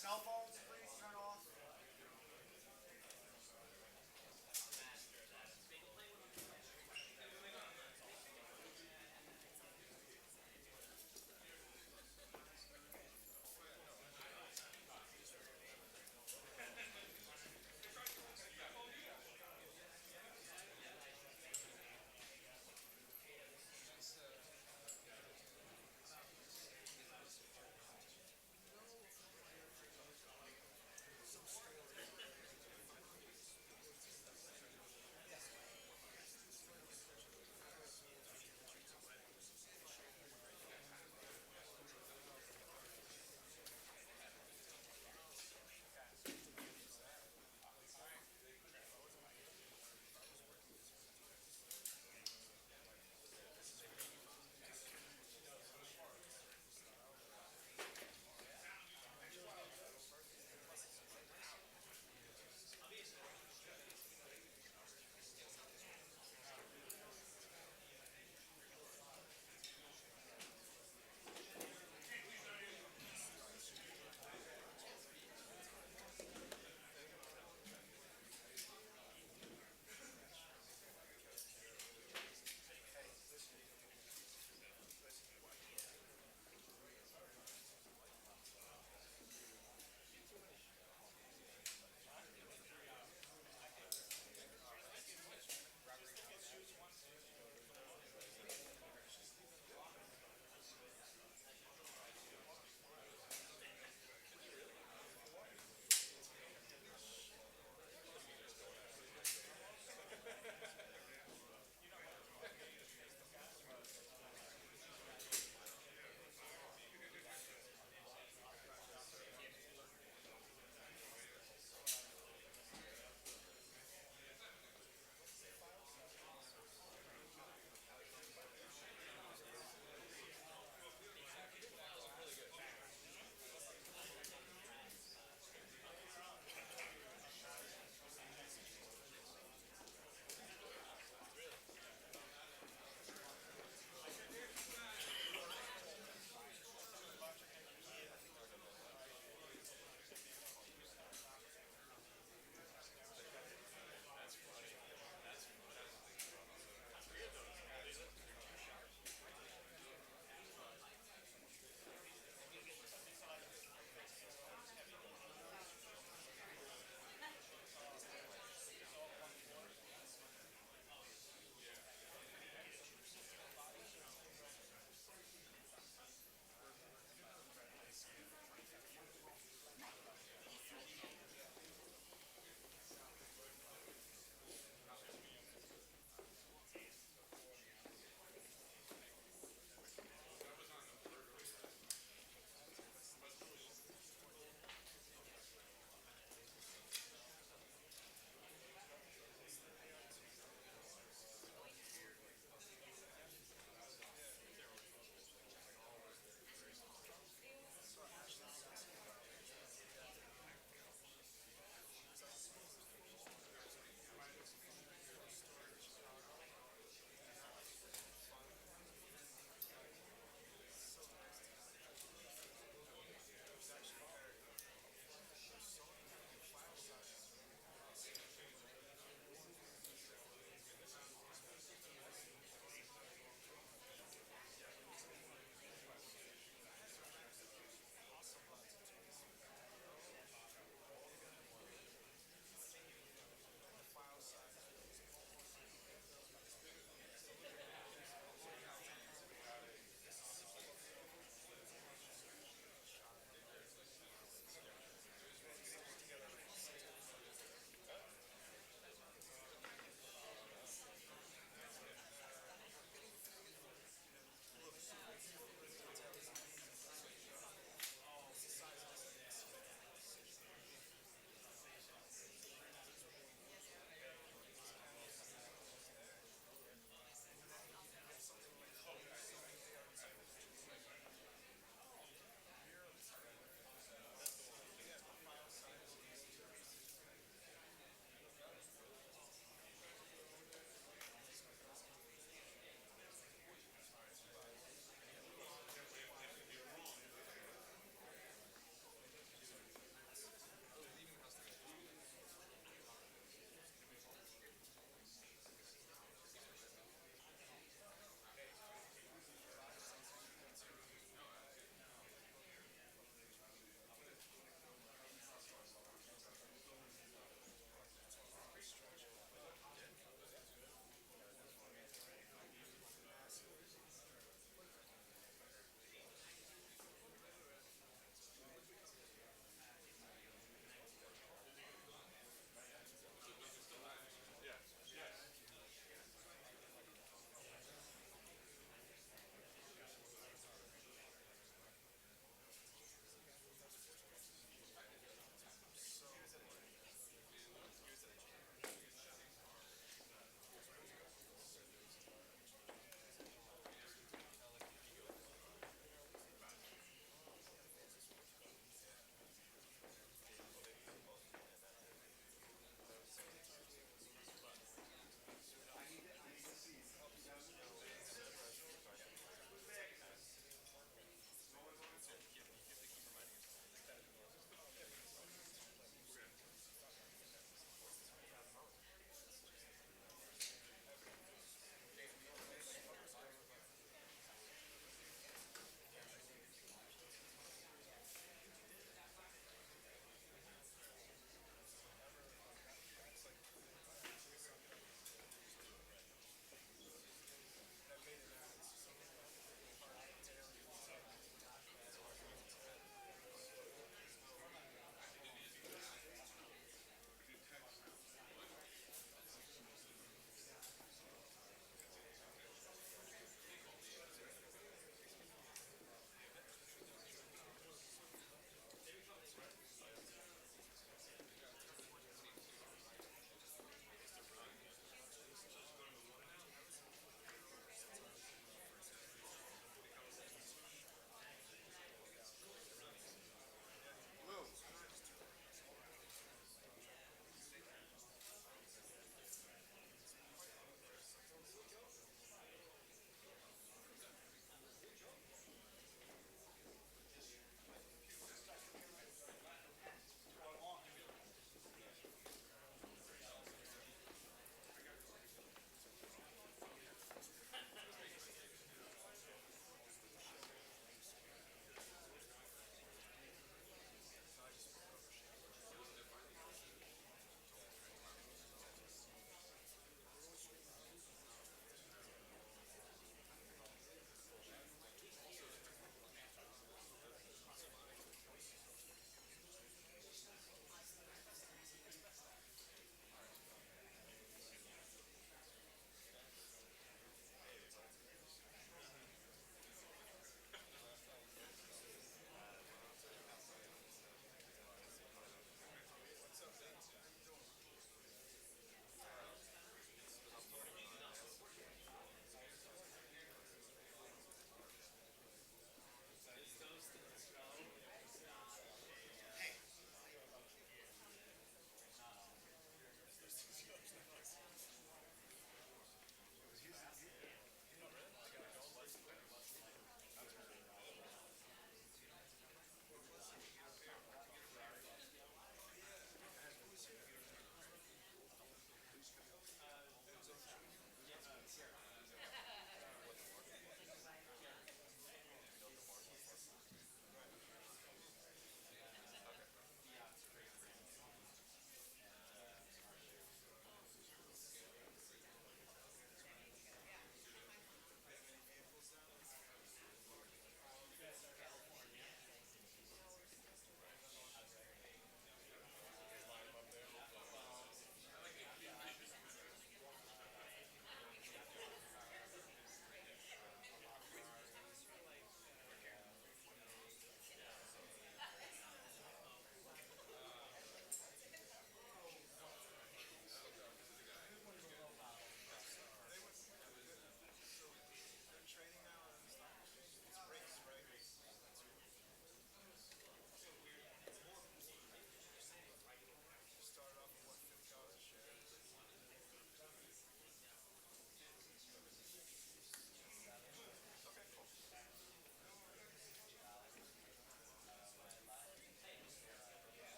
Cell phones, please turn off.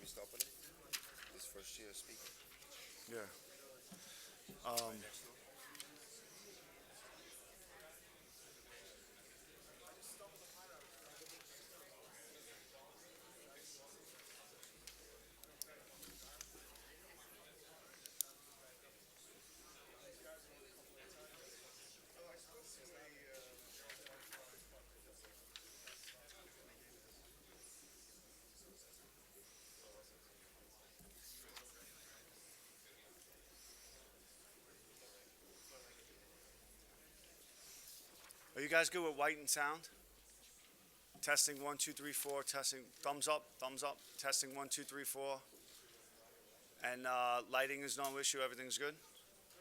stop with it? This first year speaking. Yeah. Um, are you guys good with white and sound? Testing one, two, three, four. Testing. Thumbs up. Thumbs up. Testing one, two, three, four. And lighting is no issue. Everything's good.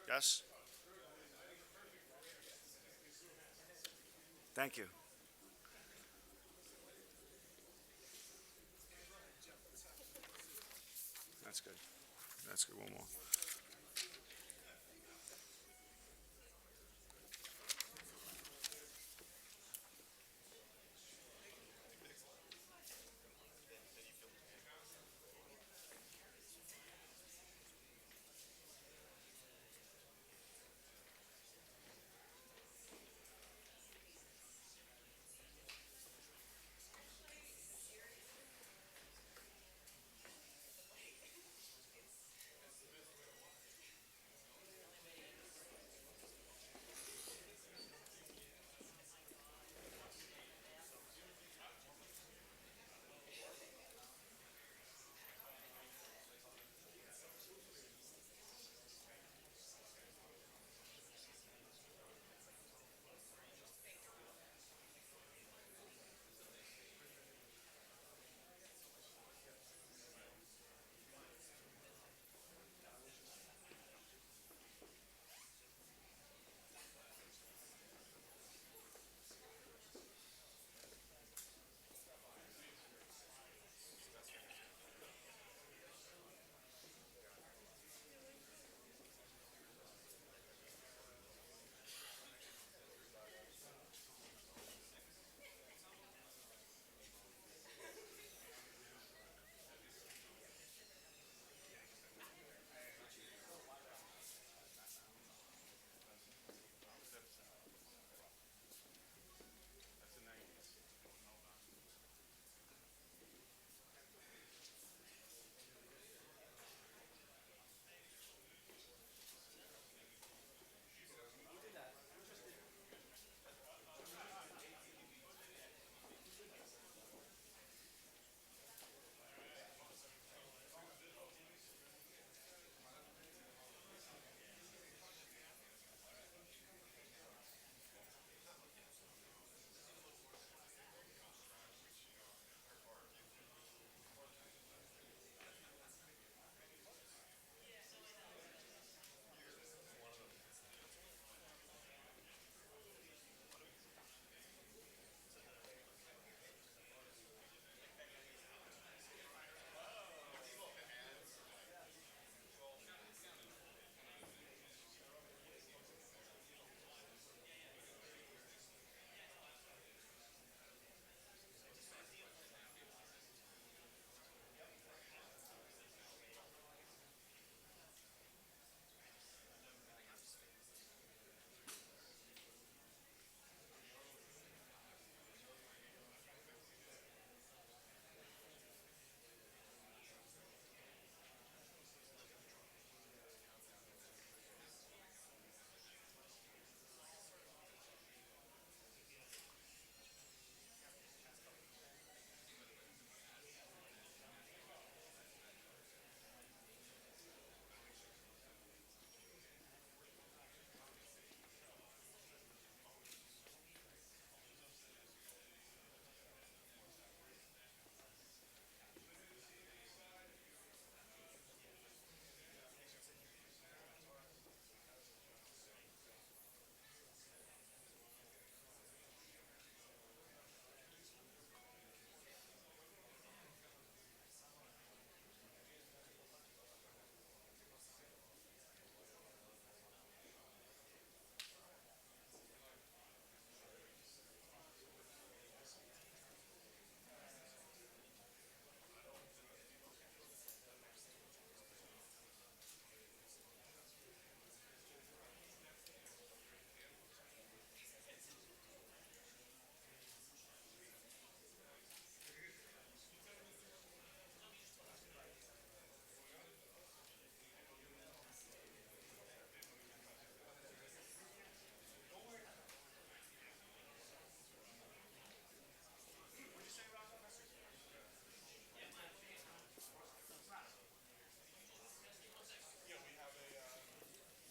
Yes. Thank you. That's good. That's good. One more.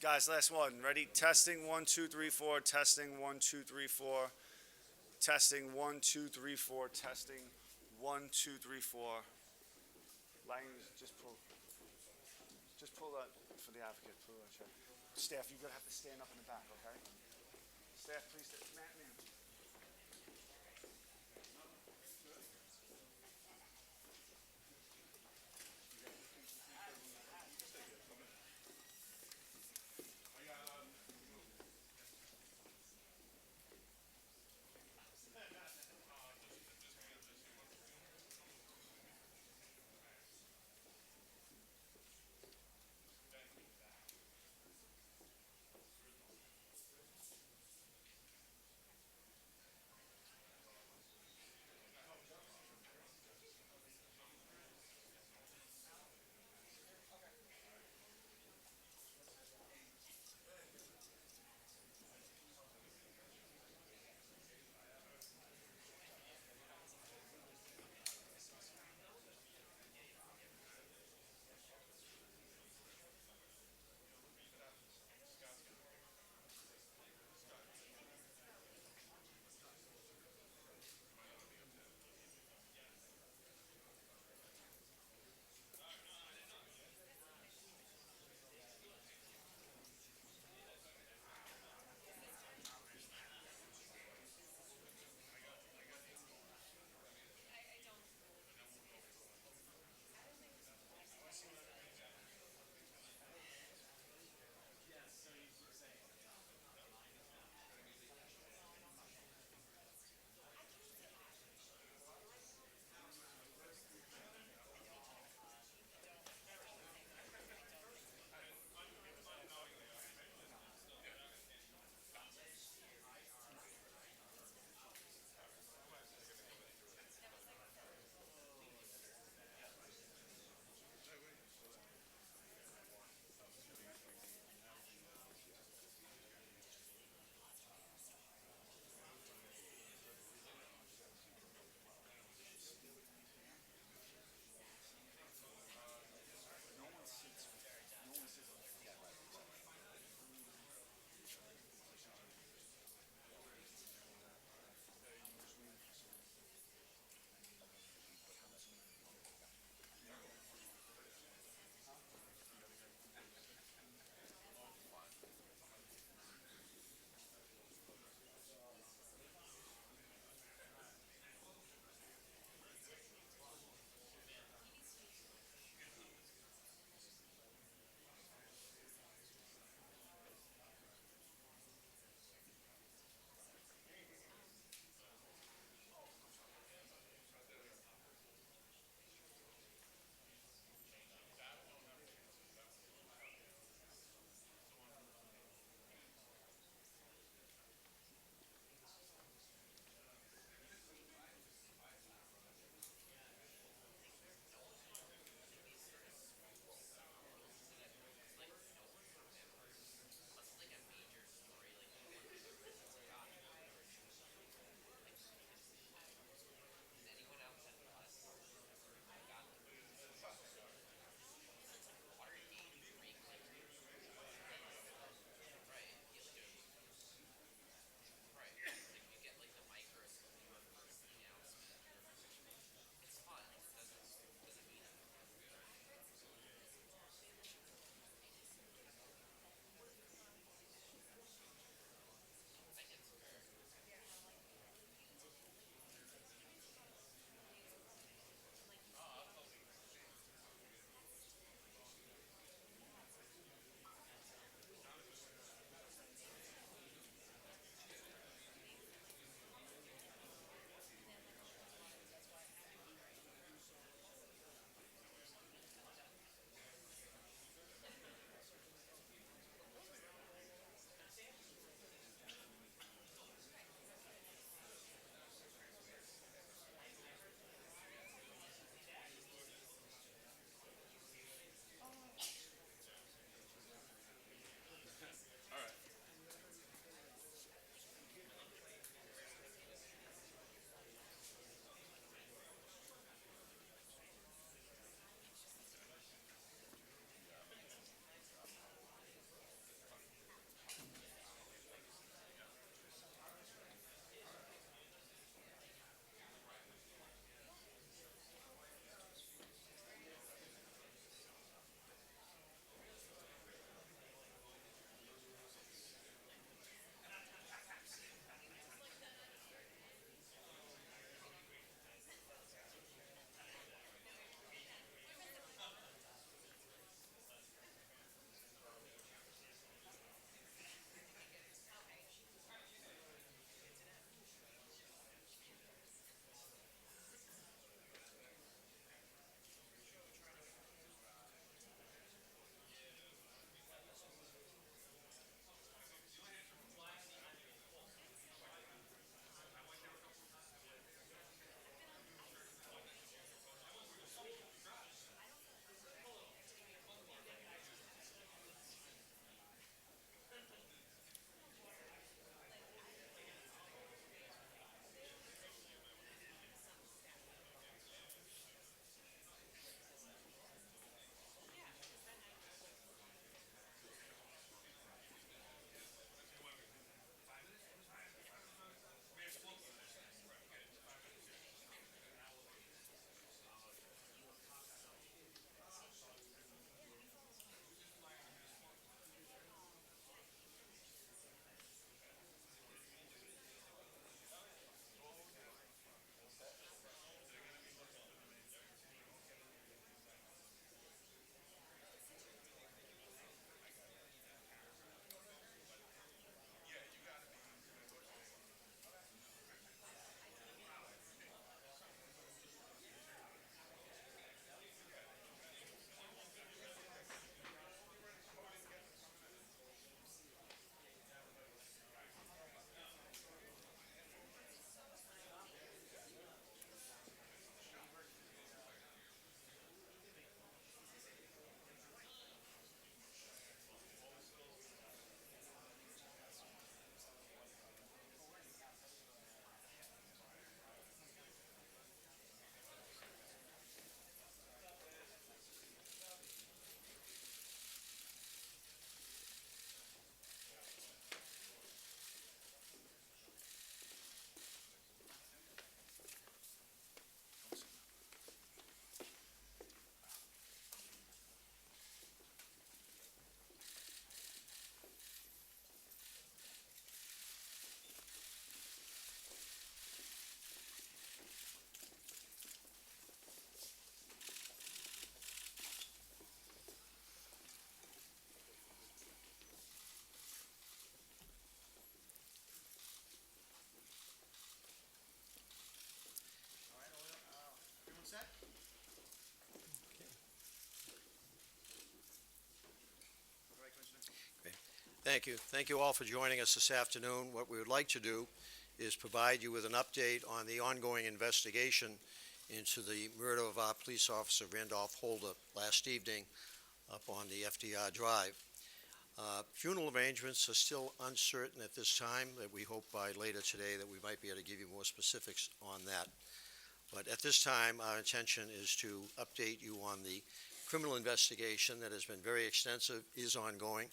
Guys, last one. Ready? Testing 1, 2, 3, 4. Testing 1, 2, 3, 4. Testing 1, 2, 3, 4. Testing 1, 2, 3, 4. Lighting, just pull that for the advocate. Pull that chair. Staff, you're gonna have to stand up in the back, okay? Staff, please. Matt, man. Thank you. Thank you all for joining us this afternoon. What we would like to do is provide you with an update on the ongoing investigation into the murder of our police officer Randolph Holder last evening up on the FDR Drive. Funeral arrangements are still uncertain at this time, that we hope by later today that we might be able to give you more specifics on that. But at this time, our intention is to update you on the criminal investigation that has been very extensive, is ongoing,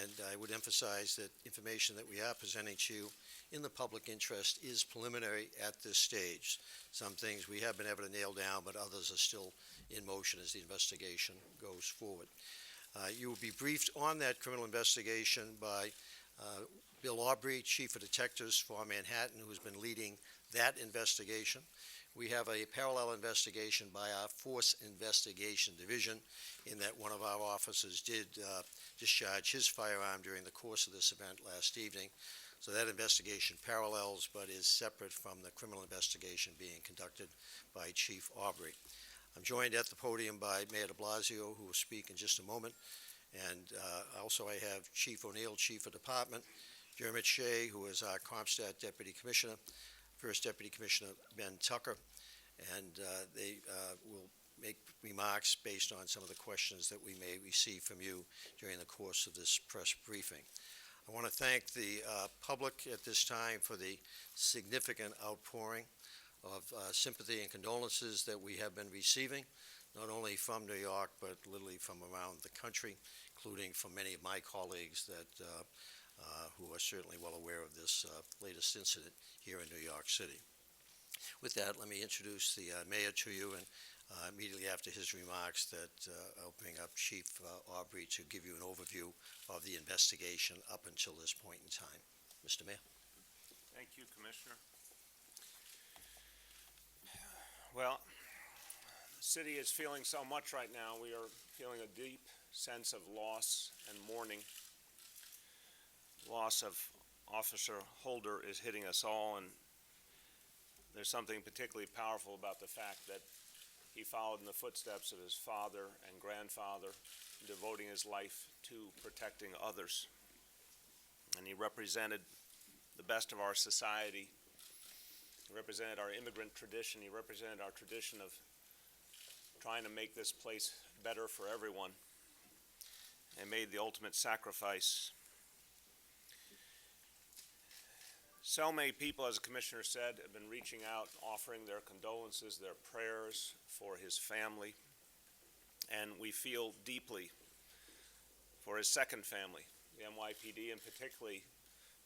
and I would emphasize that information that we are presenting to you in the public interest is preliminary at this stage. Some things we have been able to nail down, but others are still in motion as the investigation goes forward. You will be briefed on that criminal investigation by Bill Aubrey, Chief of Detectives for Manhattan, who's been leading that investigation. We have a parallel investigation by our Force Investigation Division, in that one of our officers did discharge his firearm during the course of this event last evening. So that investigation parallels, but is separate from the criminal investigation being conducted by Chief Aubrey. I'm joined at the podium by Mayor de Blasio, who will speak in just a moment. And also I have Chief O'Neill, Chief of Department, Dermot Shea, who is our CompStat Deputy Commissioner, First Deputy Commissioner Ben Tucker, and they will make remarks based on some of the questions that we may receive from you during the course of this press briefing. I want to thank the public at this time for the significant outpouring of sympathy and condolences that we have been receiving, not only from New York, but literally from around the country, including from many of my colleagues that who are certainly well aware of this latest incident here in New York City. With that, let me introduce the mayor to you, and immediately after his remarks that I'll bring up Chief Aubrey to give you an overview of the investigation up until this point in time. Mr. Mayor. Thank you, Commissioner. Well, the city is feeling so much right now. We are feeling a deep sense of loss and mourning. Loss of Officer Holder is hitting us all, and there's something particularly powerful about the fact that he followed in the footsteps of his father and grandfather, devoting his life to protecting others. And he represented the best of our society. He represented our immigrant tradition. He represented our tradition of trying to make this place better for everyone, and made the ultimate sacrifice. So many people, as the Commissioner said, have been reaching out, offering their condolences, their prayers for his family, and we feel deeply for his second family, the NYPD, and particularly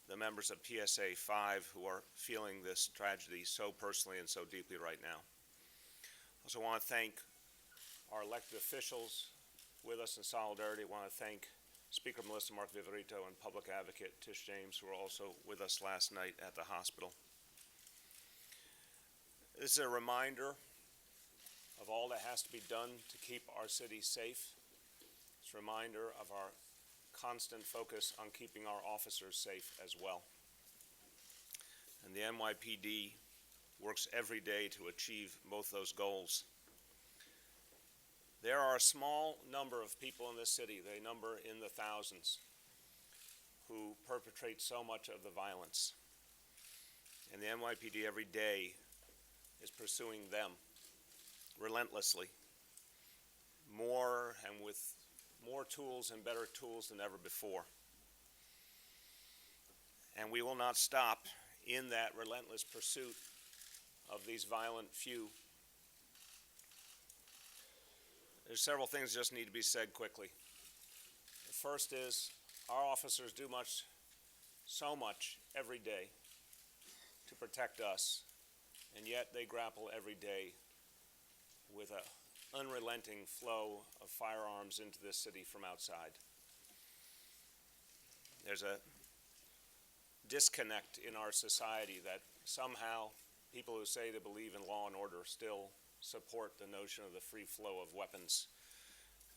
the members of PSA 5 who are feeling this tragedy so personally and so deeply right now. I also want to thank our elected officials with us in solidarity. I want to thank Speaker Melissa Mark Viverito and Public Advocate Tish James, who were also with us last night at the hospital. This is a reminder of all that has to be done to keep our city safe. It's a reminder of our constant focus on keeping our officers safe as well. And the NYPD works every day to achieve both those goals. There are a small number of people in this city, they number in the thousands, who perpetrate so much of the violence. And the NYPD every day is pursuing them relentlessly, more and with more tools and better tools than ever before. And we will not stop in that relentless pursuit of these violent few. There's several things that just need to be said quickly. The first is our officers do so much every day to protect us, and yet they grapple every day with an unrelenting flow of firearms into this city from outside. There's a disconnect in our society that somehow people who say they believe in law and order still support the notion of the free flow of weapons.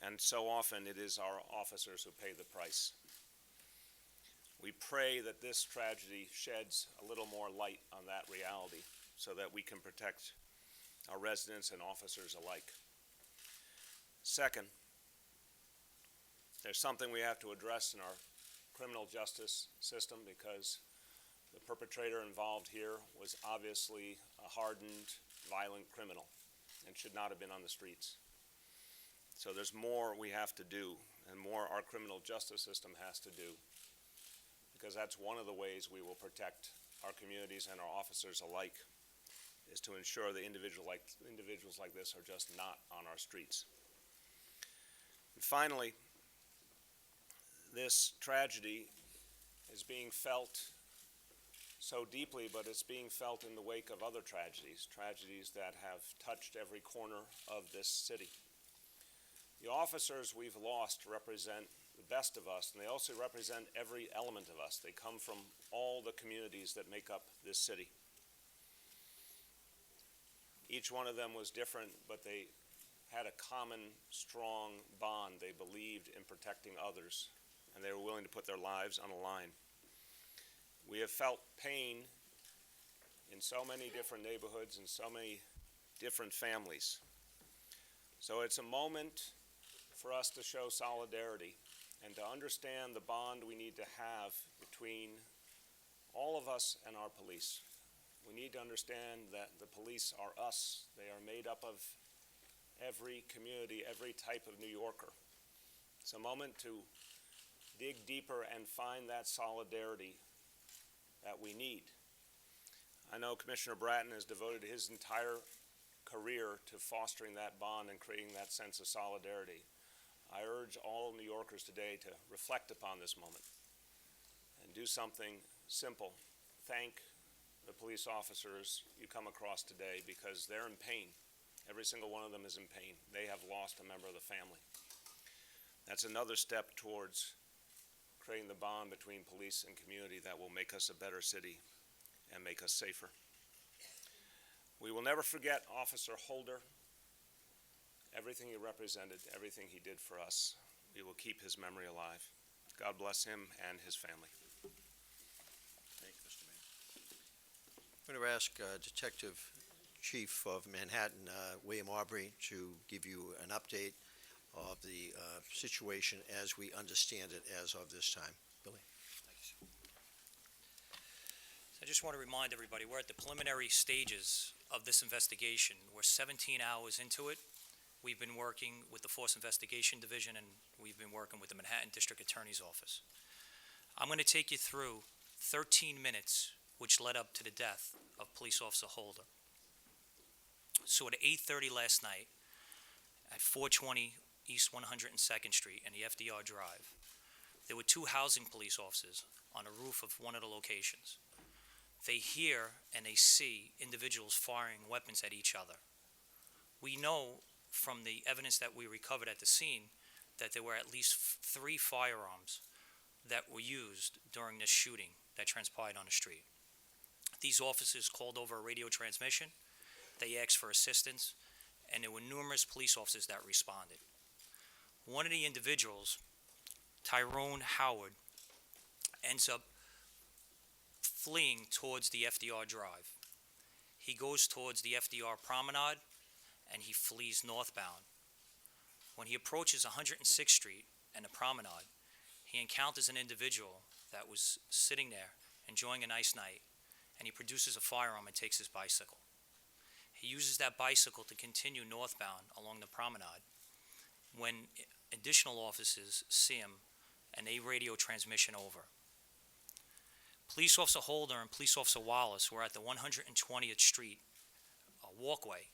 And so often it is our officers who pay the price. We pray that this tragedy sheds a little more light on that reality so that we can protect our residents and officers alike. Second, there's something we have to address in our criminal justice system because the perpetrator involved here was obviously a hardened, violent criminal and should not have been on the streets. So there's more we have to do, and more our criminal justice system has to do, because that's one of the ways we will protect our communities and our officers alike, is to ensure that individuals like this are just not on our streets. And finally, this tragedy is being felt so deeply, but it's being felt in the wake of other tragedies that have touched every corner of this city. The officers we've lost represent the best of us, and they also represent every element of us. They come from all the communities that make up this city. Each one of them was different, but they had a common, strong bond. They believed in protecting others, and they were willing to put their lives on the line. We have felt pain in so many different neighborhoods and so many different families. So it's a moment for us to show solidarity and to understand the bond we need to have between all of us and our police. We need to understand that the police are us. They are made up of every community, every type of New Yorker. It's a moment to dig deeper and find that solidarity that we need. I know Commissioner Bratton has devoted his entire career to fostering that bond and creating that sense of solidarity. I urge all New Yorkers today to reflect upon this moment and do something simple. Thank the police officers you come across today, because they're in pain. Every single one of them is in pain. They have lost a member of the family. That's another step towards creating the bond between police and community that will make us a better city and make us safer. We will never forget Officer Holder, everything he represented, everything he did for us. We will keep his memory alive. God bless him and his family. Thank you, Mr. Mayor. I'm going to ask Detective Chief of Manhattan, William Aubrey, to give you an update of the situation as we understand it as of this time. Billy? I just want to remind everybody, we're at the preliminary stages of this investigation. We're 17 hours into it. We've been working with the Force Investigation Division, and we've been working with the Manhattan District Attorney's Office. I'm going to take you through 13 minutes which led up to the death of Police Officer Holder. So at 8:30 last night, at 420 East 102nd Street and the FDR Drive, there were two housing police officers on a roof of one of the locations. They hear and they see individuals firing weapons at each other. We know from the evidence that we recovered at the scene that there were at least 3 firearms that were used during this shooting that transpired on the street. These officers called over a radio transmission. They asked for assistance, and there were numerous police officers that responded. One of the individuals, Tyrone Howard, ends up fleeing towards the FDR Drive. He goes towards the FDR Promenade, and he flees northbound. When he approaches 106th Street and the Promenade, he encounters an individual that was sitting there enjoying a nice night, and he produces a firearm and takes his bicycle. He uses that bicycle to continue northbound along the Promenade when additional officers see him and they radio transmission over. Police Officer Holder and Police Officer Wallace were at the 120th Street walkway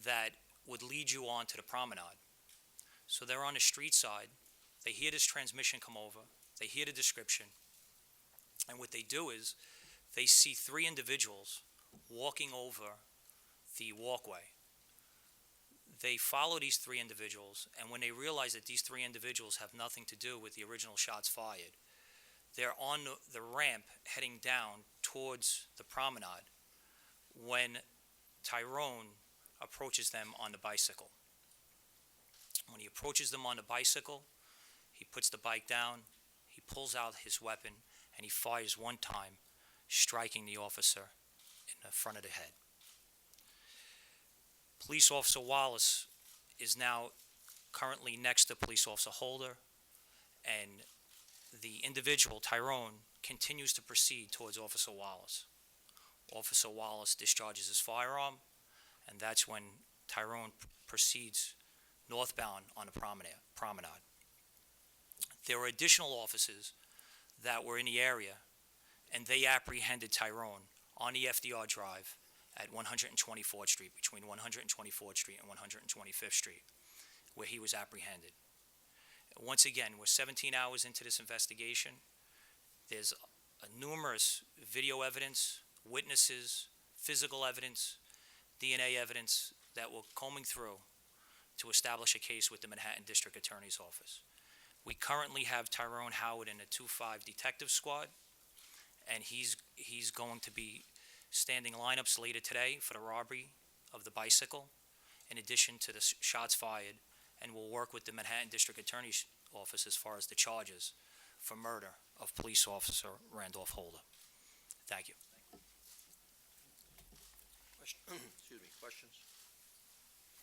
that would lead you on to the Promenade. So they're on the street side. They hear this transmission come over. They hear the description. And what they do is they see 3 individuals walking over the walkway. They follow these 3 individuals, and when they realize that these 3 individuals have nothing to do with the original shots fired, they're on the ramp heading down towards the Promenade when Tyrone approaches them on the bicycle. When he approaches them on the bicycle, he puts the bike down, he pulls out his weapon, and he fires one time, striking the officer in the front of the head. Police Officer Wallace is now currently next to Police Officer Holder, and the individual, Tyrone, continues to proceed towards Officer Wallace. Officer Wallace discharges his firearm, and that's when Tyrone proceeds northbound on a promenade. There were additional officers that were in the area, and they apprehended Tyrone on the FDR Drive at 124th Street, between 124th Street and 125th Street, where he was apprehended. Once again, we're 17 hours into this investigation. There's numerous video evidence, witnesses, physical evidence, DNA evidence that we're combing through to establish a case with the Manhattan District Attorney's Office. We currently have Tyrone Howard in a 2-5 detective squad, and he's going to be standing lineups later today for the robbery of the bicycle, in addition to the shots fired, and will work with the Manhattan District Attorney's Office as far as the charges for murder of Police Officer Randolph Holder. Thank you. Excuse me, questions?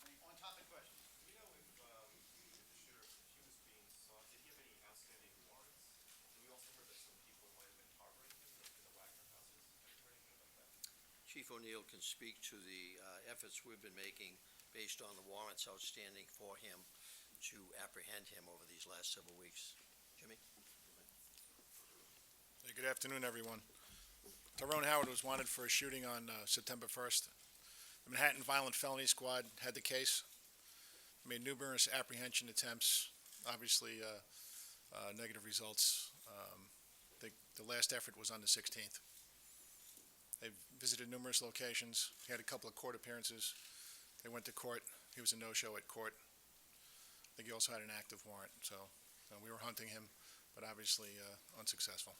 On topic questions. Do we know if the shooter, if he was being sought, did he have any outstanding warrants? And we also heard that some people might have been harboring him in the Wagner houses. Have you heard anything about that? Chief O'Neill can speak to the efforts we've been making based on the warrants outstanding for him to apprehend him over these last several weeks. Jimmy? Hey, good afternoon, everyone. Tyrone Howard was wanted for a shooting on September 1st. The Manhattan Violent Felony Squad had the case, made numerous apprehension attempts, obviously negative results. The last effort was on the 16th. They visited numerous locations. He had a couple of court appearances. They went to court. He was a no-show at court. I think he also had an active warrant, so we were hunting him, but obviously unsuccessful.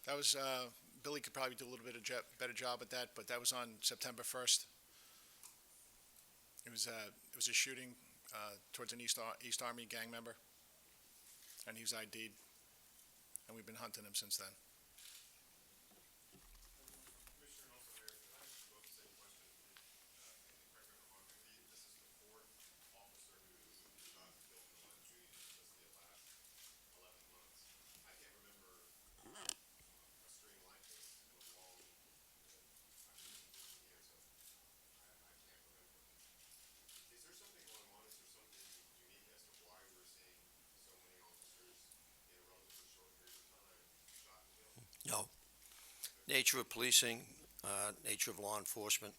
That was, Billy could probably do a little bit of better job at that, but that was on September 1st. It was a shooting towards an East Army gang member, and he was ID'd, and we've been hunting him since then. Commissioner, also Mayor, can I ask you both the same question? Correct me if I'm wrong, maybe this is the fourth officer who's shot and killed in the line of duty in just the last 11 months. I can't remember a string like this in a long, 15 years, so I can't remember. Is there something going on? Is there something unique as to why we're seeing so many officers in a relatively short period of time shot and killed? No. Nature of policing, nature of law enforcement,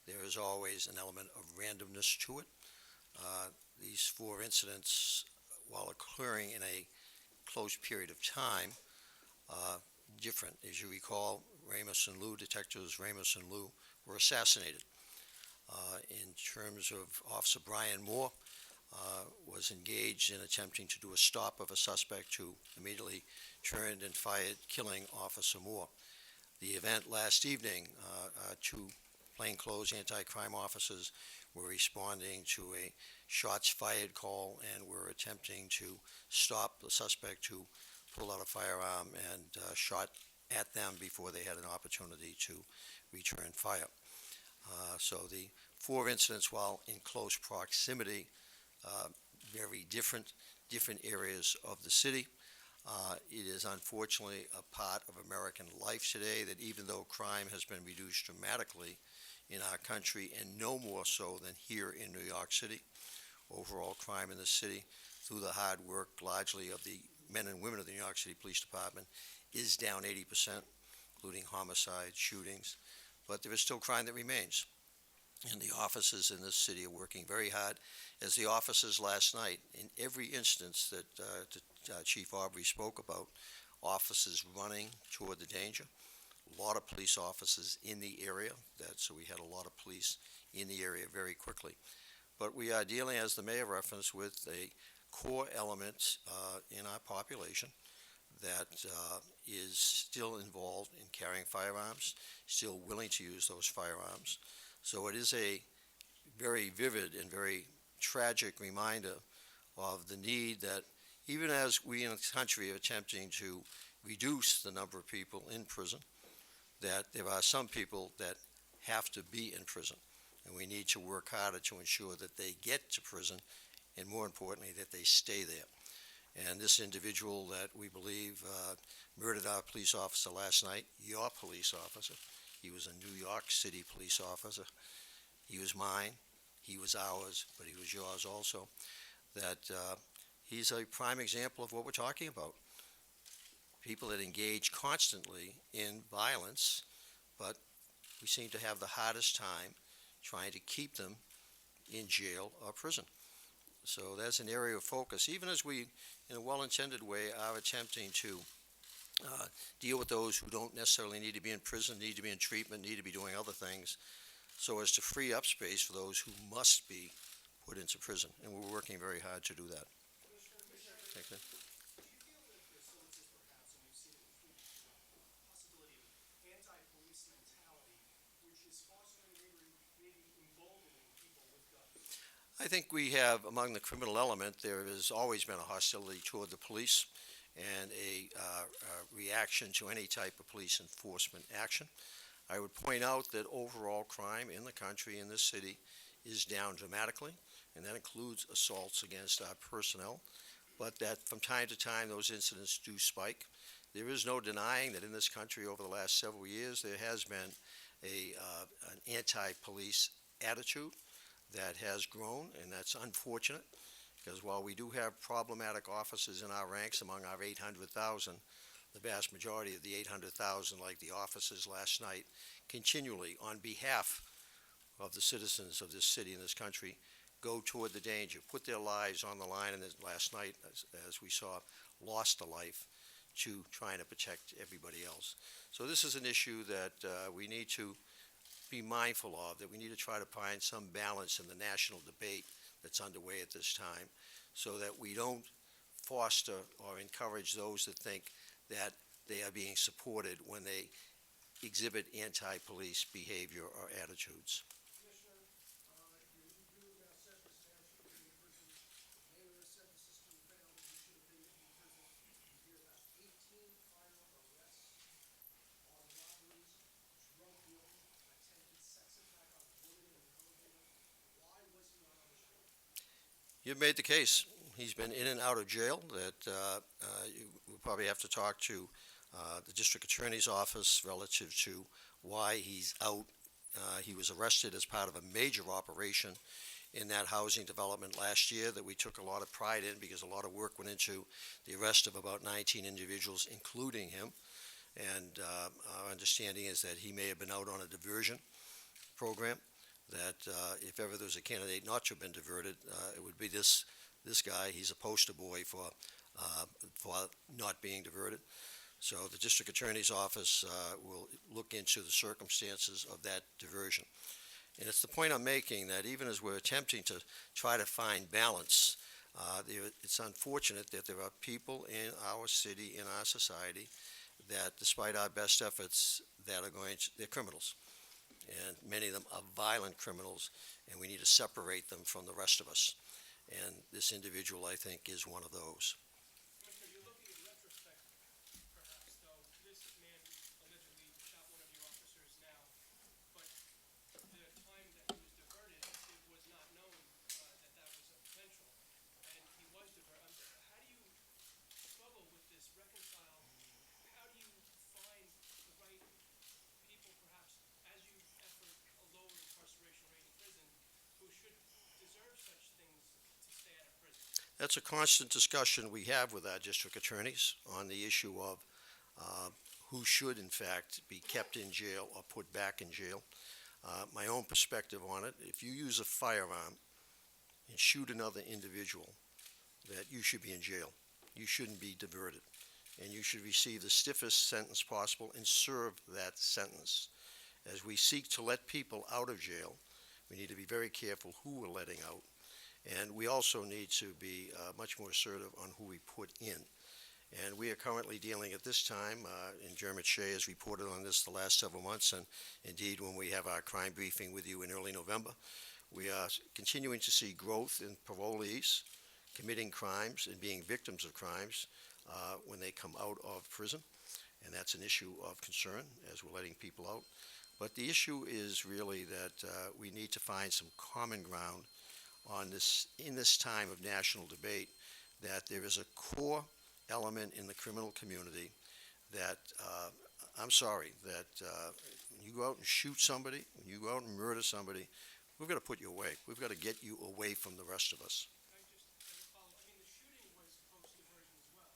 there is always an element of randomness to it. These 4 incidents, while occurring in a close period of time, different. As you recall, Ramos and Liu, detectives Ramos and Liu, were assassinated. In terms of Officer Brian Moore, was engaged in attempting to do a stop of a suspect who immediately turned and fired, killing Officer Moore. The event last evening, 2 plainclothes anti-crime officers were responding to a shots fired call and were attempting to stop the suspect who pulled out a firearm and shot at them before they had an opportunity to return fire. So the 4 incidents, while in close proximity, very different areas of the city. It is unfortunately a part of American life today that even though crime has been reduced dramatically in our country, and no more so than here in New York City, overall crime in the city, through the hard work largely of the men and women of the New York City Police Department, is down 80%, including homicides, shootings, but there is still crime that remains. And the officers in this city are working very hard, as the officers last night, in every instance that Chief Aubrey spoke about, officers running toward the danger, a lot of police officers in the area, so we had a lot of police in the area very quickly. But we are dealing, as the mayor referenced, with a core element in our population that is still involved in carrying firearms, still willing to use those firearms. So it is a very vivid and very tragic reminder of the need that, even as we in the country are attempting to reduce the number of people in prison, that there are some people that have to be in prison. and we need to work harder to ensure that they get to prison, and more importantly, that they stay there. And this individual that we believe murdered our police officer last night, your police officer, he was a New York City police officer. He was mine, he was ours, but he was yours also. That he's a prime example of what we're talking about. People that engage constantly in violence, but we seem to have the hardest time trying to keep them in jail or prison. So that's an area of focus, even as we, in a well-intended way, are attempting to deal with those who don't necessarily need to be in prison, need to be in treatment, need to be doing other things, so as to free up space for those who must be put into prison. And we're working very hard to do that. Thank you. I think we have, among the criminal element, there has always been a hostility toward the police and a reaction to any type of police enforcement action. I would point out that overall crime in the country, in this city, is down dramatically, and that includes assaults against our personnel, but that from time to time those incidents do spike. There is no denying that in this country over the last several years there has been an anti-police attitude that has grown, and that's unfortunate, because while we do have problematic officers in our ranks among our 800,000, the vast majority of the 800,000, like the officers last night, continually, on behalf of the citizens of this city and this country, go toward the danger, put their lives on the line, and last night, as we saw, lost a life to trying to protect everybody else. So this is an issue that we need to be mindful of, that we need to try to find some balance in the national debate that's underway at this time, so that we don't foster or encourage those that think that they are being supported when they exhibit anti-police behavior or attitudes. You've made the case. He's been in and out of jail, that you will probably have to talk to the district attorney's office relative to why he's out. He was arrested as part of a major operation in that housing development last year that we took a lot of pride in, because a lot of work went into the arrest of about 19 individuals, including him. And our understanding is that he may have been out on a diversion program, that if ever there's a candidate not to have been diverted, it would be this guy. He's a poster boy for not being diverted. So the district attorney's office will look into the circumstances of that diversion. And it's the point I'm making, that even as we're attempting to try to find balance, it's unfortunate that there are people in our city, in our society, that despite our best efforts, they're criminals. And many of them are violent criminals, and we need to separate them from the rest of us. And this individual, I think, is one of those. Commissioner, you're looking in retrospect, perhaps, though, this man allegedly shot one of your officers now, but the time that he was diverted, it was not known that was a potential, and he was diverted. How do you struggle with this, reconcile? How do you find the right people, perhaps, as you effort a lower incarceration rate in prison, who should deserve such things to stay out of prison? That's a constant discussion we have with our district attorneys on the issue of who should, in fact, be kept in jail or put back in jail. My own perspective on it, if you use a firearm and shoot another individual, that you should be in jail. You shouldn't be diverted. And you should receive the stiffest sentence possible and serve that sentence. As we seek to let people out of jail, we need to be very careful who we're letting out. And we also need to be much more assertive on who we put in. And we are currently dealing at this time, and Jeremy Shea has reported on this the last several months, and indeed when we have our crime briefing with you in early November, we are continuing to see growth in parolees committing crimes and being victims of crimes when they come out of prison. And that's an issue of concern as we're letting people out. But the issue is really that we need to find some common ground on this, in this time of national debate, that there is a core element in the criminal community that, I'm sorry, that when you go out and shoot somebody, when you go out and murder somebody, we've got to put you away. We've got to get you away from the rest of us. Can I just follow? I mean, the shooting was post-diversion as well.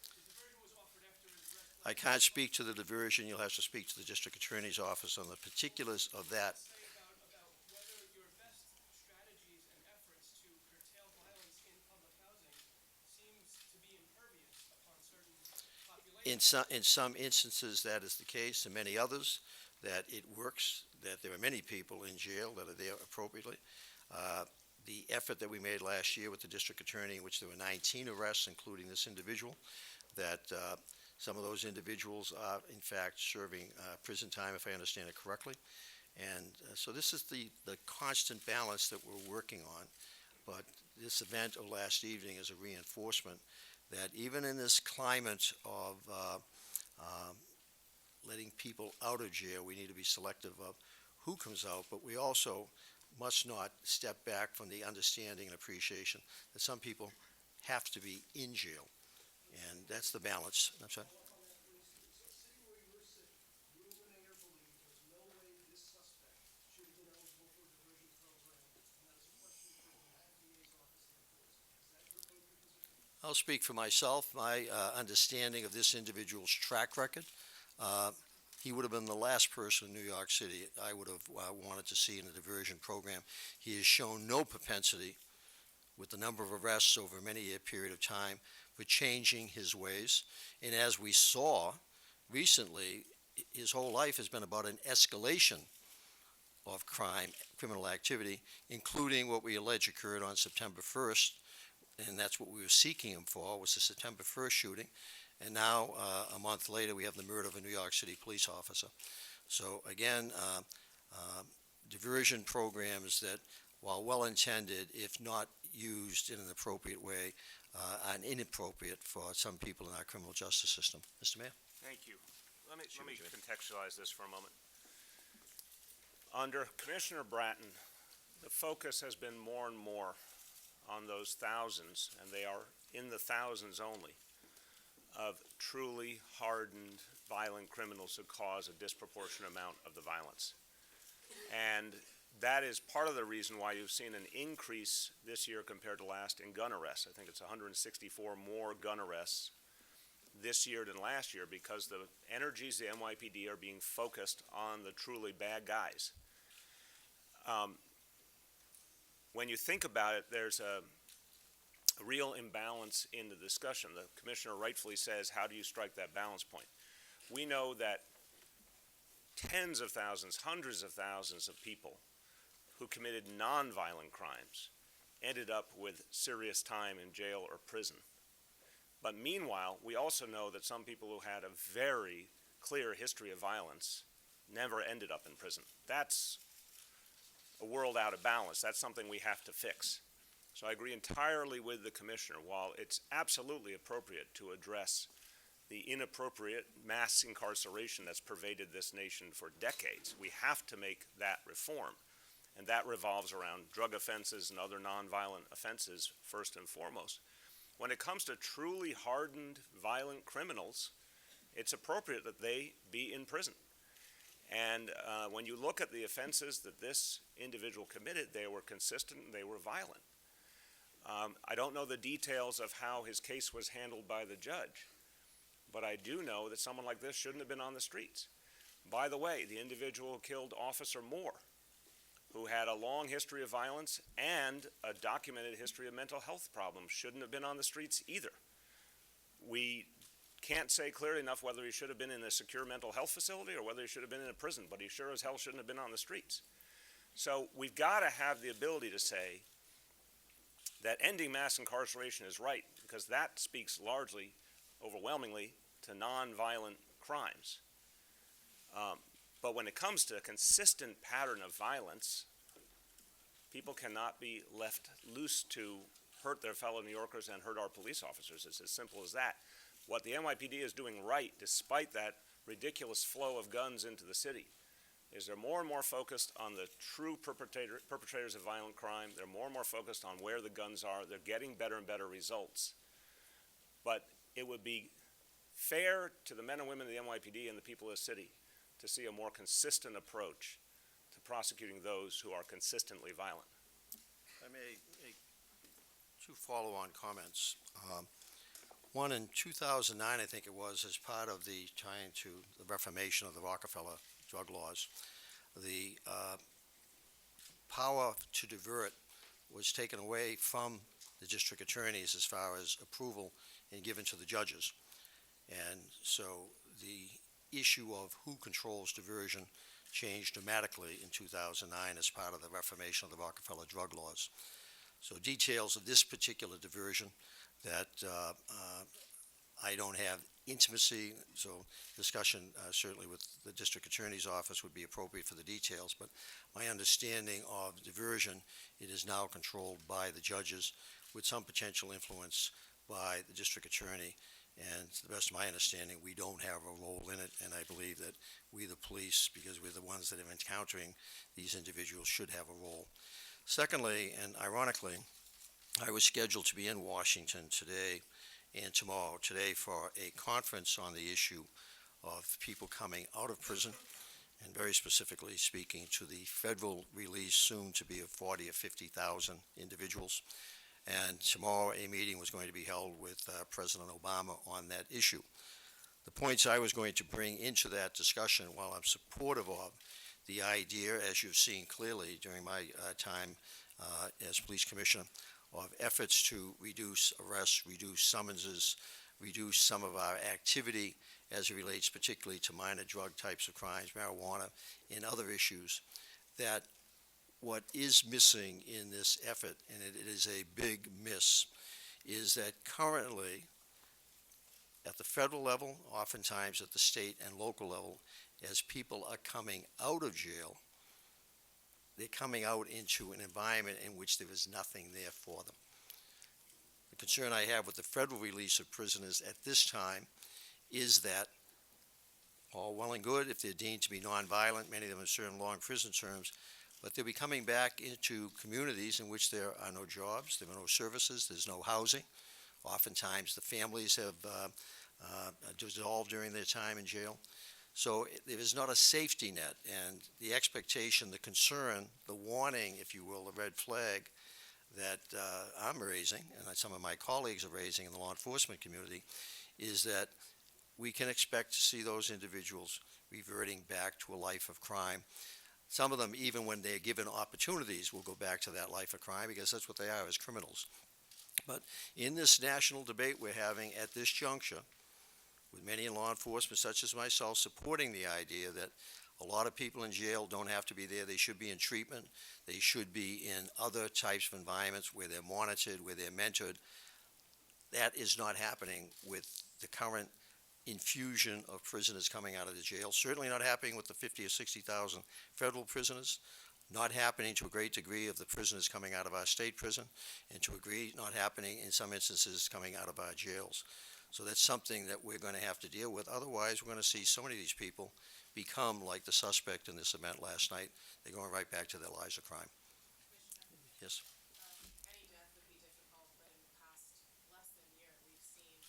The diversion was offered after his arrest. I can't speak to the diversion. You'll have to speak to the district attorney's office on the particulars of that. Say about whether your best strategies and efforts to curtail violence in public housing seems to be impervious upon certain populations. In some instances, that is the case. In many others, that it works, that there are many people in jail that are there appropriately. The effort that we made last year with the district attorney, in which there were 19 arrests, including this individual, that some of those individuals are, in fact, serving prison time, if I understand it correctly. And so this is the constant balance that we're working on. But this event of last evening is a reinforcement that even in this climate of letting people out of jail, we need to be selective of who comes out, but we also must not step back from the understanding and appreciation that some people have to be in jail. And that's the balance. I'm sorry? Sitting where you were sitting, you and the mayor believe there's no way this suspect should have been eligible for a diversion program, and that's a question for the DA's office and the courts. Is that your vote for position? I'll speak for myself. My understanding of this individual's track record, he would have been the last person in New York City I would have wanted to see in a diversion program. He has shown no propensity, with the number of arrests over a many-year period of time, for changing his ways. And as we saw recently, his whole life has been about an escalation of crime, criminal activity, including what we allege occurred on September 1st, and that's what we were seeking him for, was the September 1st shooting. And now, a month later, we have the murder of a New York City police officer. So again, diversion programs that, while well-intended, if not used in an appropriate way, are inappropriate for some people in our criminal justice system. Mr. Mayor? Thank you. Let me contextualize this for a moment. Under Commissioner Bratton, the focus has been more and more on those thousands, and they are in the thousands only, of truly hardened, violent criminals who cause a disproportionate amount of the violence. And that is part of the reason why you've seen an increase this year compared to last in gun arrests. I think it's 164 more gun arrests this year than last year, because the energies of the NYPD are being focused on the truly bad guys. When you think about it, there's a real imbalance in the discussion. The commissioner rightfully says, how do you strike that balance point? We know that tens of thousands, hundreds of thousands of people who committed nonviolent crimes ended up with serious time in jail or prison. But meanwhile, we also know that some people who had a very clear history of violence never ended up in prison. That's a world out of balance. That's something we have to fix. So I agree entirely with the commissioner. While it's absolutely appropriate to address the inappropriate mass incarceration that's pervaded this nation for decades, we have to make that reform. And that revolves around drug offenses and other nonviolent offenses first and foremost. When it comes to truly hardened, violent criminals, it's appropriate that they be in prison. And when you look at the offenses that this individual committed, they were consistent and they were violent. I don't know the details of how his case was handled by the judge, but I do know that someone like this shouldn't have been on the streets. By the way, the individual who killed Officer Moore, who had a long history of violence and a documented history of mental health problems, shouldn't have been on the streets either. We can't say clearly enough whether he should have been in a secure mental health facility or whether he should have been in a prison, but he sure as hell shouldn't have been on the streets. So we've got to have the ability to say that ending mass incarceration is right, because that speaks largely, overwhelmingly, to nonviolent crimes. But when it comes to a consistent pattern of violence, people cannot be left loose to hurt their fellow New Yorkers and hurt our police officers. It's as simple as that. What the NYPD is doing right, despite that ridiculous flow of guns into the city, is they're more and more focused on the true perpetrators of violent crime. They're more and more focused on where the guns are. They're getting better and better results. But it would be fair to the men and women of the NYPD and the people of the city to see a more consistent approach to prosecuting those who are consistently violent. I may make two follow-on comments. One in 2009, I think it was, as part of the trying to the reformation of the Rockefeller drug laws, the power to divert was taken away from the district attorneys as far as approval and given to the judges. And so the issue of who controls diversion changed dramatically in 2009 as part of the reformation of the Rockefeller drug laws. So details of this particular diversion that I don't have intimacy, so discussion certainly with the district attorney's office would be appropriate for the details, but my understanding of diversion, it is now controlled by the judges with some potential influence by the district attorney. And to the best of my understanding, we don't have a role in it, and I believe that we, the police, because we're the ones that are encountering these individuals, should have a role. Secondly, and ironically, I was scheduled to be in Washington today and tomorrow, today for a conference on the issue of people coming out of prison, and very specifically speaking to the federal release soon to be of 40 or 50,000 individuals. And tomorrow a meeting was going to be held with President Obama on that issue. The points I was going to bring into that discussion, while I'm supportive of the idea, as you've seen clearly during my time as police commissioner, of efforts to reduce arrests, reduce summonses, reduce some of our activity as it relates particularly to minor drug types of crimes, marijuana, and other issues, that what is missing in this effort, and it is a big miss, is that currently at the federal level, oftentimes at the state and local level, as people are coming out of jail, they're coming out into an environment in which there is nothing there for them. The concern I have with the federal release of prisoners at this time is that all well and good if they're deemed to be nonviolent, many of them are serving long prison terms, but they'll be coming back into communities in which there are no jobs, there are no services, there's no housing. Oftentimes the families have dissolved during their time in jail. So there is not a safety net, and the expectation, the concern, the warning, if you will, the red flag that I'm raising, and that some of my colleagues are raising in the law enforcement community, is that we can expect to see those individuals reverting back to a life of crime. Some of them, even when they're given opportunities, will go back to that life of crime because that's what they are, as criminals. But in this national debate we're having at this juncture, with many in law enforcement, such as myself, supporting the idea that a lot of people in jail don't have to be there. They should be in treatment. They should be in other types of environments where they're monitored, where they're mentored. That is not happening with the current infusion of prisoners coming out of the jail. Certainly not happening with the 50 or 60,000 federal prisoners. Not happening to a great degree of the prisoners coming out of our state prison, and to a degree not happening in some instances coming out of our jails. So that's something that we're going to have to deal with. Otherwise, we're going to see so many of these people become like the suspect in this event last night. They're going right back to their lives of crime. Yes. Any death would be difficult, but in the past less than a year, we've seen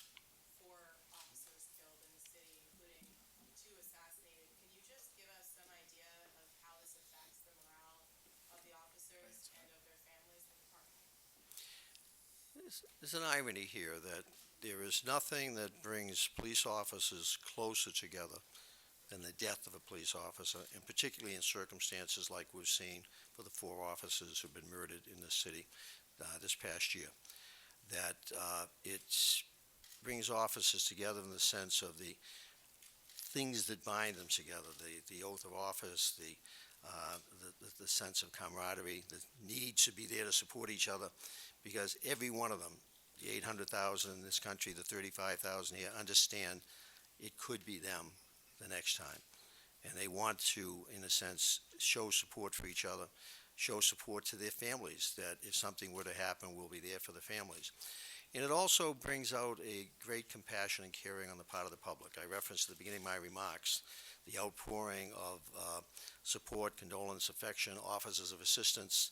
4 officers killed in the city, including 2 assassinated. Can you just give us some idea of how this affects the morale of the officers and of their families in the department? There's an irony here that there is nothing that brings police officers closer together than the death of a police officer, and particularly in circumstances like we've seen for the 4 officers who've been murdered in this city this past year. That it brings officers together in the sense of the things that bind them together, the oath of office, the sense of camaraderie, the need to be there to support each other, because every one of them, the 800,000 in this country, the 35,000 here, understand it could be them the next time. And they want to, in a sense, show support for each other, show support to their families, that if something were to happen, we'll be there for the families. And it also brings out a great compassion and caring on the part of the public. I referenced at the beginning of my remarks the outpouring of support, condolence, affection, officers of assistance.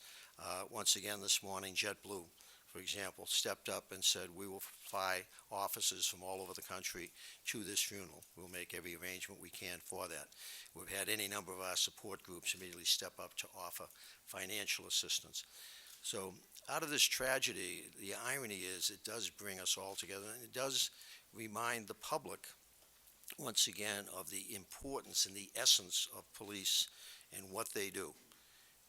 Once again this morning, JetBlue, for example, stepped up and said, we will fly officers from all over the country to this funeral. We'll make every arrangement we can for that. We've had any number of our support groups immediately step up to offer financial assistance. So out of this tragedy, the irony is it does bring us all together, and it does remind the public, once again, of the importance and the essence of police and what they do.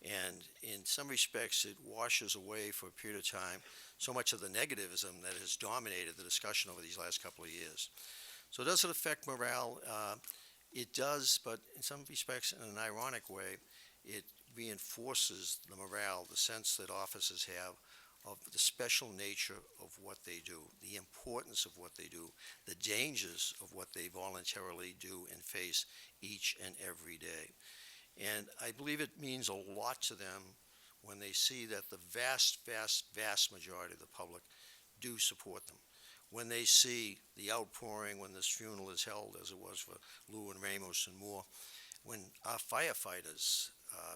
And in some respects, it washes away for a period of time so much of the negativism that has dominated the discussion over these last couple of years. So does it affect morale? It does, but in some respects, in an ironic way, it reinforces the morale, the sense that officers have of the special nature of what they do, the importance of what they do, the dangers of what they voluntarily do and face each and every day. And I believe it means a lot to them when they see that the vast, vast, vast majority of the public do support them. When they see the outpouring when this funeral is held, as it was for Lou and Ramos and Moore, when our firefighters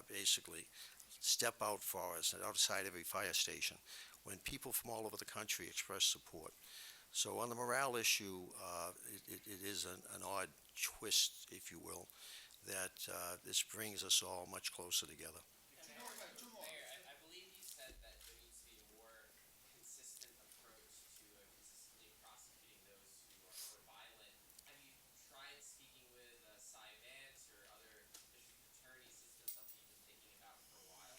basically step out for us outside every fire station, when people from all over the country express support. So on the morale issue, it is an odd twist, if you will, that this brings us all much closer together. Mayor, I believe you said that there needs to be a more consistent approach to consistently prosecuting those who are violent. Have you tried speaking with Cy Vance or other district attorneys? Is this something you've been thinking about for a while?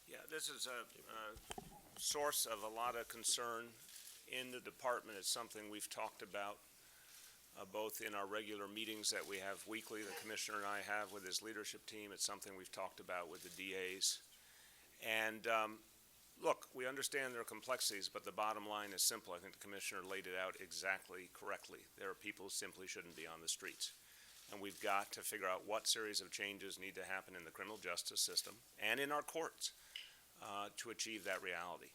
Yeah, this is a source of a lot of concern in the department. It's something we've talked about both in our regular meetings that we have weekly, the commissioner and I have with his leadership team. It's something we've talked about with the DAs. And look, we understand there are complexities, but the bottom line is simple. I think the commissioner laid it out exactly correctly. There are people who simply shouldn't be on the streets. And we've got to figure out what series of changes need to happen in the criminal justice system and in our courts to achieve that reality.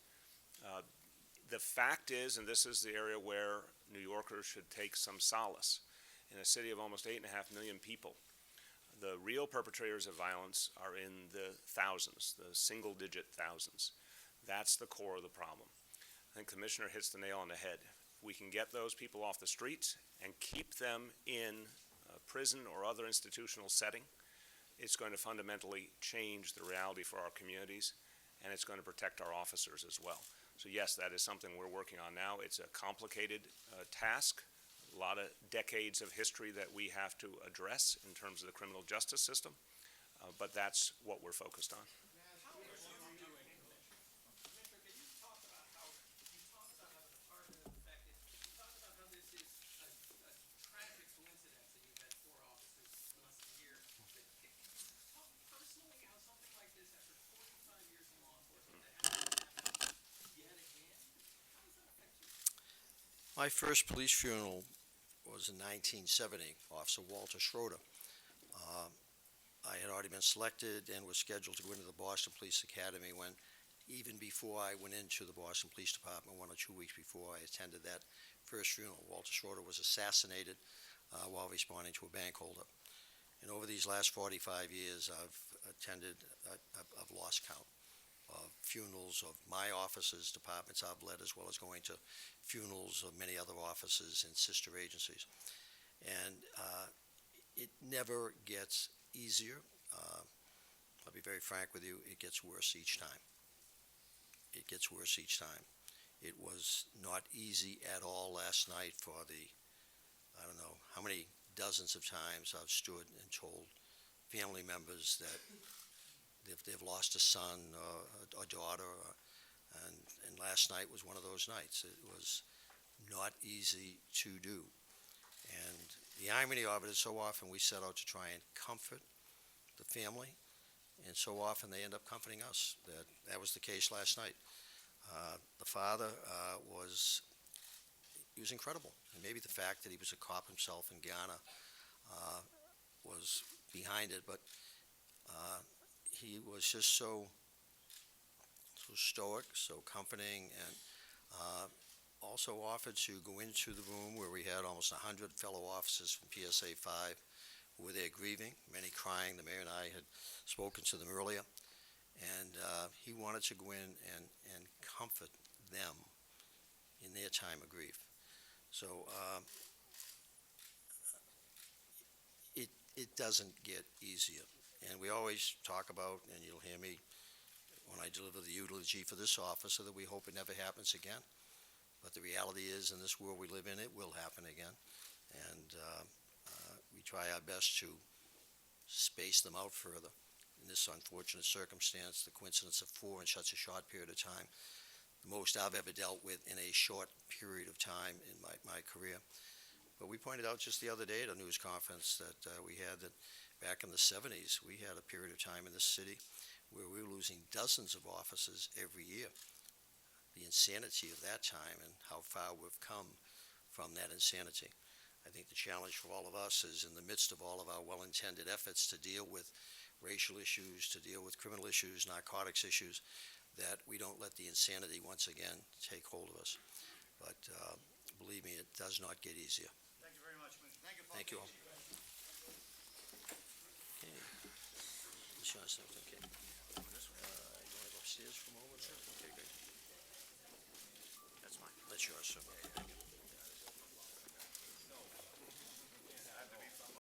The fact is, and this is the area where New Yorkers should take some solace, in a city of almost 8.5 million people, the real perpetrators of violence are in the thousands, the single-digit thousands. That's the core of the problem. I think the Commissioner hits the nail on the head. If we can get those people off the streets and keep them in a prison or other institutional setting, it's going to fundamentally change the reality for our communities, and it's going to protect our officers as well. So yes, that is something we're working on now. It's a complicated task, a lot of decades of history that we have to address in terms of the criminal justice system, but that's what we're focused on. How are you doing? Commissioner, can you talk about how the department is affected? You talked about how this is a tragic coincidence that you've had 4 officers in less than a year. Talk personally how something like this, after 45 years in law enforcement, that happens yet again. How does that affect you? My first police funeral was in 1970, Officer Walter Schroeder. I had already been selected and was scheduled to go into the Boston Police Academy when, even before I went into the Boston Police Department, 1 or 2 weeks before I attended that first funeral, Walter Schroeder was assassinated while responding to a bank holdup. And over these last 45 years, I've lost count of funerals of my officers, departments I've led, as well as going to funerals of many other officers and sister agencies. And it never gets easier. I'll be very frank with you, it gets worse each time. It gets worse each time. It was not easy at all last night for I don't know how many dozens of times I've stood and told family members that they've lost a son or a daughter, and last night was one of those nights. It was not easy to do. And the irony of it is so often we set out to try and comfort the family, and so often they end up comforting us. That was the case last night. The father was incredible. And maybe the fact that he was a cop himself in Ghana was behind it, but he was just so stoic, so comforting, and also offered to go into the room where we had almost 100 fellow officers from PSA 5 who were there grieving, many crying. The mayor and I had spoken to them earlier, and he wanted to go in and comfort them in their time of grief. So it doesn't get easier. And we always talk about, and you'll hear me when I deliver the eulogy for this officer, that we hope it never happens again. But the reality is, in this world we live in, it will happen again. And we try our best to space them out further. In this unfortunate circumstance, the coincidence of 4 in such a short period of time, the most I've ever dealt with in a short period of time in my career. But we pointed out just the other day at a news conference that we had that back in the 70s, we had a period of time in this city where we were losing dozens of officers every year. The insanity of that time and how far we've come from that insanity. I think the challenge for all of us is, in the midst of all of our well-intended efforts to deal with racial issues, to deal with criminal issues, narcotics issues, that we don't let the insanity once again take hold of us. But believe me, it does not get easier. Thank you very much, Commissioner. Thank you. Thank you all. Okay. Ms. Johnson, okay. You want to go upstairs for a moment? Okay, great. That's mine. That's yours, sir.